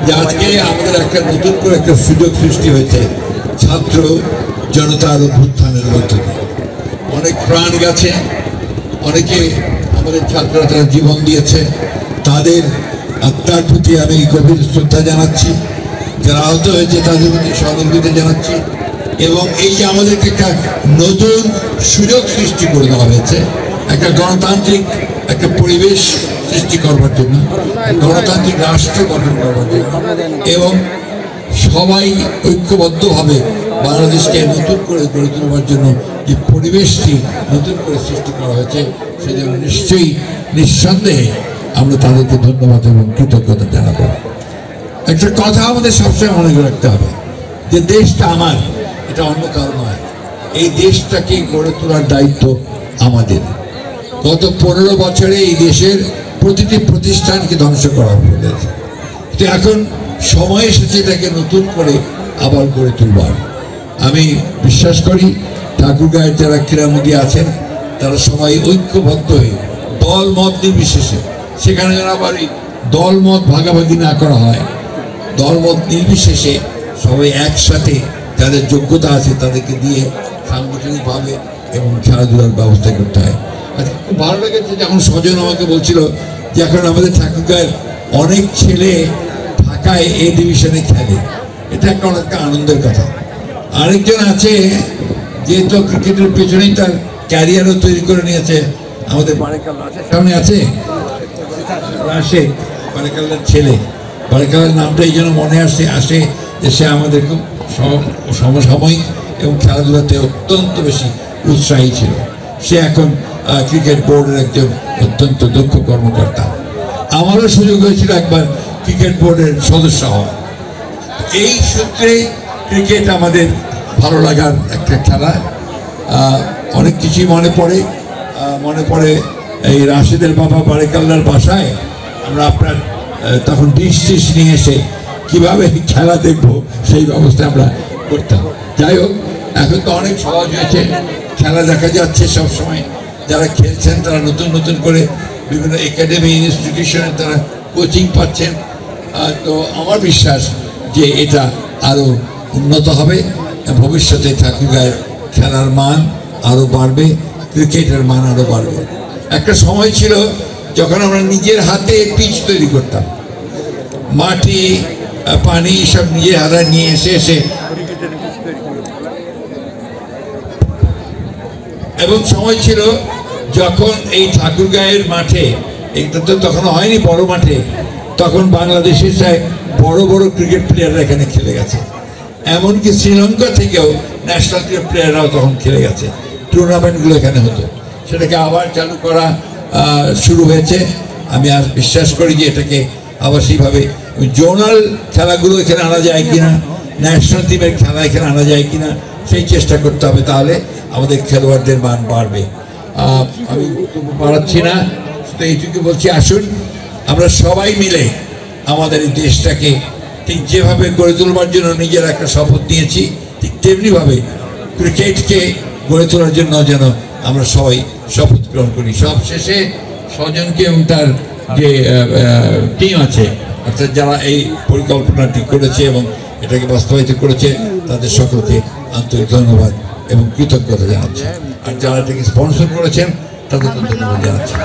যে আজকে আমাদের একটা নতুন করে একটা সুযোগ সৃষ্টি হয়েছে ছাত্র জনতার অভ্যুত্থানের মধ্য দিয়ে। অনেক প্রাণ গেছে, অনেকে আমাদের ছাত্ররা তারা জীবন দিয়েছে, তাদের আত্মার প্রতি আমি গভীর শ্রদ্ধা জানাচ্ছি। যারা আহত হয়েছে তাদের প্রতি সহানুভূতি জানাচ্ছি। এবং এই যে আমাদেরকে একটা নতুন সুযোগ সৃষ্টি করে দেওয়া হয়েছে একটা গণতান্ত্রিক একটা পরিবেশ সৃষ্টি করবার জন্য, গণতান্ত্রিক রাষ্ট্র গঠন করবার জন্য, এবং সবাই ঐক্যবদ্ধভাবে বাংলাদেশকে নতুন করে গড়ে তোলবার জন্য যে পরিবেশটি নতুন করে সৃষ্টি করা হয়েছে সেজন্য নিশ্চয়ই নিঃসন্দেহে আমরা তাদেরকে ধন্যবাদ এবং কৃতজ্ঞতা জানাবো। একটা কথা আমাদের সবসময় মনে রাখতে হবে যে দেশটা আমার, এটা অন্য কারো নয়। এই দেশটাকে গড়ে তোলার দায়িত্ব আমাদের। গত 15 বছরে এই দেশের প্রতিটি প্রতিষ্ঠানকে ধ্বংস করা হয়েছে, তো এখন সময় এসেছে এটাকে নতুন করে আবার গড়ে তুলবার। আমি বিশ্বাস করি ঠাকুরগাঁয়ের যারা ক্রীড়ামোদী আছেন তারা সবাই ঐক্যবদ্ধ হয়ে দল মত নির্বিশেষে, সেখানে যেন আবার দল মত ভাগাভাগি না করা হয়, দল মত নির্বিশেষে সবাই একসাথে যাদের যোগ্যতা আছে তাদেরকে দিয়ে সাংগঠনিকভাবে এবং খেলাধুলার ব্যবস্থা করতে হয়। আজকে খুব ভালো লেগেছে যখন স্বজন আমাকে বলছিল যে এখন আমাদের ঠাকুরগাঁয়ের অনেক ছেলে ঢাকায় এ ডিভিশনে খেলে, এটা একটা অনেক আনন্দের কথা। আরেকজন আছে যে তো ক্রিকেটের পেছনেই তার ক্যারিয়ারও তৈরি করে নিয়েছে, আমাদের সামনে আছে রাশেদ বারেকাল্লার ছেলে। বারেকাল্লার নামটা এই জন্য মনে আসে যে সে আমাদের খুব সমসাময়িক এবং খেলাধুলাতে অত্যন্ত বেশি উৎসাহী ছিল। সে এখন ক্রিকেট বোর্ডের একজন অত্যন্ত দক্ষ কর্মকর্তা। আমারও সুযোগ হয়েছিল একবার ক্রিকেট বোর্ডের সদস্য হওয়া। এই সূত্রে ক্রিকেট আমাদের ভালো লাগার একটা খেলা। অনেক কিছুই মনে পড়ে এই রাশেদের বাবা বারেকাল্লার বাসায় আমরা আপনার তখন ডিশ নিয়ে এসে কীভাবে খেলা দেখবো সেই ব্যবস্থা আমরা করতাম। যাই হোক, এখন তো অনেক সহজ হয়েছে, খেলা দেখা যাচ্ছে সবসময়। যারা খেলছেন তারা নতুন নতুন করে বিভিন্ন একাডেমি ইনস্টিটিউশনে তারা কোচিং পাচ্ছেন। তো আমার বিশ্বাস যে এটা আরও উন্নত হবে, ভবিষ্যতে ঠাকুরগাঁয়ের খেলার মান আরও বাড়বে, ক্রিকেটের মান আরও বাড়বে। একটা সময় ছিল যখন আমরা নিজের হাতে পিচ তৈরি করতাম, মাটি পানি সব নিজের হাতে নিয়ে এসে এবং সময় ছিল যখন এই ঠাকুরগাঁয়ের মাঠে, এটা তো তখন হয়নি বড় মাঠে, তখন বাংলাদেশের চাই বড় বড় ক্রিকেট প্লেয়াররা এখানে খেলে গেছে। এমনকি শ্রীলঙ্কা থেকেও ন্যাশনাল ক্রিকেট প্লেয়াররাও তখন খেলে গেছে। টুর্নামেন্টগুলো এখানে হতো, সেটাকে আবার চালু করা শুরু হয়েছে। আমি আর বিশ্বাস করি যে এটাকে আবার সেইভাবে জোনাল খেলাগুলো এখানে আনা যায় কিনা, ন্যাশনাল টিমের খেলা এখানে আনা যায় কিনা সেই চেষ্টা করতে হবে, তাহলে আমাদের খেলোয়াড়দের মান বাড়বে। আমি বাড়াচ্ছি না, তো এইটুকু বলছি, আসুন আমরা সবাই মিলে আমাদের এই দেশটাকে ঠিক যেভাবে গড়ে তোলবার জন্য নিজের একটা শপথ নিয়েছি, ঠিক তেমনিভাবে ক্রিকেটকে গড়ে তোলার জন্য যেন আমরা সবাই শপথ গ্রহণ করি। সব শেষে স্বজনকে এবং তার যে টিম আছে, অর্থাৎ যারা এই পরিকল্পনাটি করেছে এবং এটাকে বাস্তবায়িত করেছে, তাদের সকলকে আন্তরিক ধন্যবাদ এবং কৃতজ্ঞতা জানাচ্ছি। আর যারা এটাকে স্পন্সর করেছেন তাদেরকে ধন্যবাদ জানাচ্ছি।